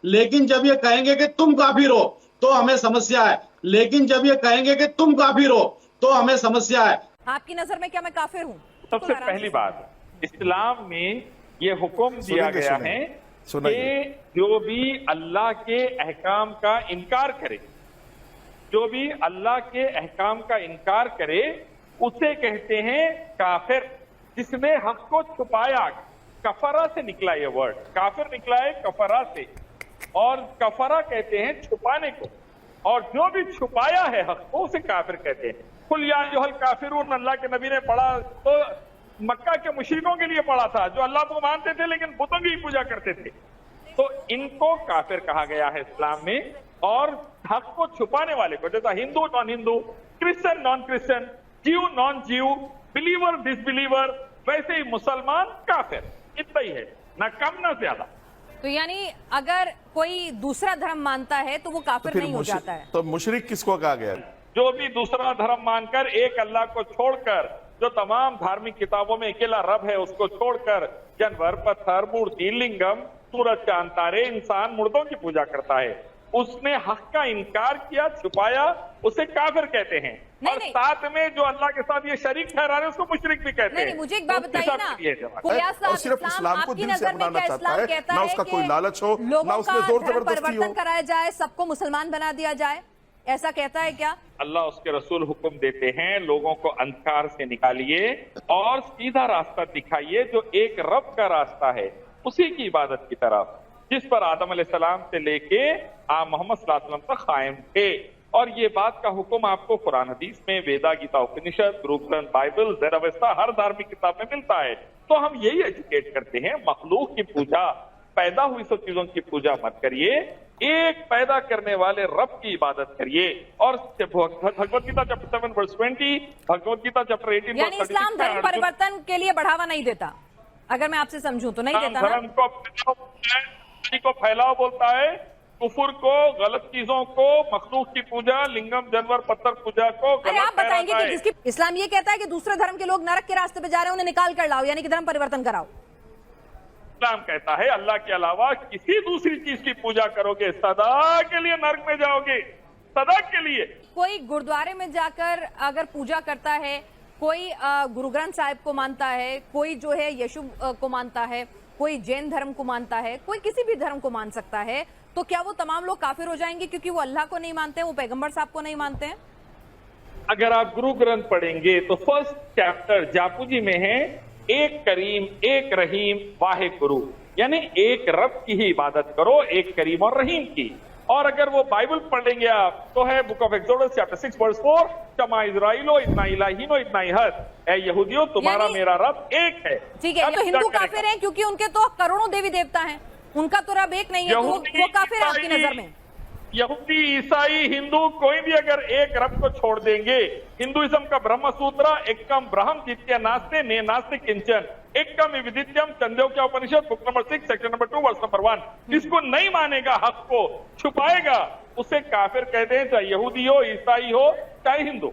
لیکن جب یہ کہیں گے کہ تم کافر ہو تو ہمیں سمسیا ہے، لیکن جب یہ کہیں گے کہ تم کافر ہو تو ہمیں سمسیا ہے۔ آپ کی نظر میں کیا میں کافر ہوں؟ سب سے پہلی بات، اسلام میں یہ حکم دیا گیا ہے کہ جو بھی اللہ کے احکام کا انکار کرے، جو بھی اللہ کے احکام کا انکار کرے اسے کہتے ہیں کافر۔ جس نے حق کو چھپایا، کفرہ سے نکلا یہ ورڈ، کافر نکلا ہے کفرہ سے، اور کفرہ کہتے ہیں چھپانے کو، اور جو بھی چھپایا ہے حق کو اسے کافر کہتے ہیں۔ قل یا ایھا الکافرون اللہ کے نبی نے پڑھا تو مکہ کے مشرکوں کے لیے پڑھا تھا جو اللہ کو مانتے تھے لیکن بتوں کی پوجا کرتے تھے، تو ان کو کافر کہا گیا ہے اسلام میں۔ اور حق کو چھپانے والے کو، جیسا ہندو نان ہندو، Christian non Christian, Jew non Jew, believer disbeliever, ویسے ہی مسلمان کافر، اتنا ہی ہے، نہ کم نہ زیادہ۔ تو یعنی اگر کوئی دوسرا دھرم مانتا ہے تو وہ کافر نہیں ہو جاتا ہے؟ تو مشرک کس کو کہا گیا؟ جو بھی دوسرا دھرم مان کر ایک اللہ کو چھوڑ کر، جو تمام دھارمک کتابوں میں اکیلا رب ہے اس کو چھوڑ کر جانور، پتھر، مورتی، لنگم، سورج، چاند، تارے، انسان، مردوں کی پوجا کرتا ہے، اس نے حق کا انکار کیا، چھپایا، اسے کافر کہتے ہیں۔ اور ساتھ میں جو اللہ کے ساتھ یہ شریک ٹھہرا رہے ہیں اس کو مشرک بھی کہتے ہیں۔ نہیں، مجھے ایک بات بتائیے نا، اور صرف اسلام کو دل سے اپنانا چاہتا ہے، نہ اس کا کوئی لالچ ہو، نہ اس میں زور زبردستی ہو۔ پریورتن کرایا جائے، سب کو مسلمان بنا دیا جائے، ایسا کہتا ہے کیا؟ اللہ اس کے رسول حکم دیتے ہیں لوگوں کو اندھکار سے نکالیے اور سیدھا راستہ دکھائیے جو ایک رب کا راستہ ہے، اسی کی عبادت کی طرف، جس پر آدم علیہ السلام سے لے کے آپ محمد صلی اللہ علیہ وسلم تک قائم تھے۔ اور یہ بات کا حکم آپ کو قرآن حدیث میں، ویدا، گیتا، اپنشد، گرو گرنتھ، بائبل، زیر اوستا، ہر دھارمک کتاب میں ملتا ہے۔ تو ہم یہی ایجوکیٹ کرتے ہیں، مخلوق کی پوجا، پیدا ہوئی سب چیزوں کی پوجا مت کریے، ایک پیدا کرنے والے رب کی عبادت کریے۔ اور بھگوت گیتا چیپٹر 7 ورس 20، بھگوت گیتا چیپٹر 18 یعنی اسلام دھرم پریورتن کے لیے بڑھاوا نہیں دیتا، اگر میں آپ سے سمجھوں تو نہیں دیتا نا؟ دھرم کو پھیلاؤ بولتا ہے، کفر کو، غلط چیزوں کو، مخلوق کی پوجا، لنگم، جانور، پتھر پوجا کو غلط آپ بتائیں گے کہ جس کی اسلام یہ کہتا ہے کہ دوسرے دھرم کے لوگ نرک کے راستے پہ جا رہے ہیں انہیں نکال کر لاؤ، یعنی کہ دھرم پریورتن کراؤ۔ اسلام کہتا ہے اللہ کے علاوہ کسی دوسری چیز کی پوجا کرو گے سدا کے لیے نرک میں جاؤ گے، سدا کے لیے۔ کوئی گردوارے میں جا کر اگر پوجا کرتا ہے، کوئی گرو گرنتھ صاحب کو مانتا ہے، کوئی جو ہے یشو کو مانتا ہے، کوئی جین دھرم کو مانتا ہے، کوئی کسی بھی دھرم کو مان سکتا ہے، تو کیا وہ تمام لوگ کافر ہو جائیں گے کیونکہ وہ اللہ کو نہیں مانتے ہیں، وہ پیغمبر صاحب کو نہیں مانتے ہیں؟ اگر آپ گرو گرنتھ پڑھیں گے تو فرسٹ چیپٹر جاپو جی میں ہے، ایک کریم، ایک رحیم، واحد گرو، یعنی ایک رب کی ہی عبادت کرو، ایک کریم اور رحیم کی۔ اور اگر وہ بائبل پڑھ لیں گے آپ تو ہے بک آف ایکسوڈس چیپٹر 6 ورس 4، شما اسرائیلو اتنا الہین و اتنا احد، اے یہودیو تمہارا میرا رب ایک ہے۔ ٹھیک ہے، تو ہندو کافر ہیں کیونکہ ان کے تو کروڑوں دیوی دیوتا ہیں، ان کا تو رب ایک نہیں ہے، تو وہ کافر ہے آپ کی نظر میں؟ یہودی، عیسائی، ہندو کوئی بھی اگر ایک رب کو چھوڑ دیں گے، ہندوازم کا برہم سوترا ایکم برہم جتیا ناستے نے ناستے کنچن ایکم ودیتیم Chandogya Upanishad book number 6 section number 2 verse number 1، جس کو نہیں مانے گا، حق کو چھپائے گا، اسے کافر کہتے ہیں، چاہے یہودی ہو، عیسائی ہو، چاہے ہندو۔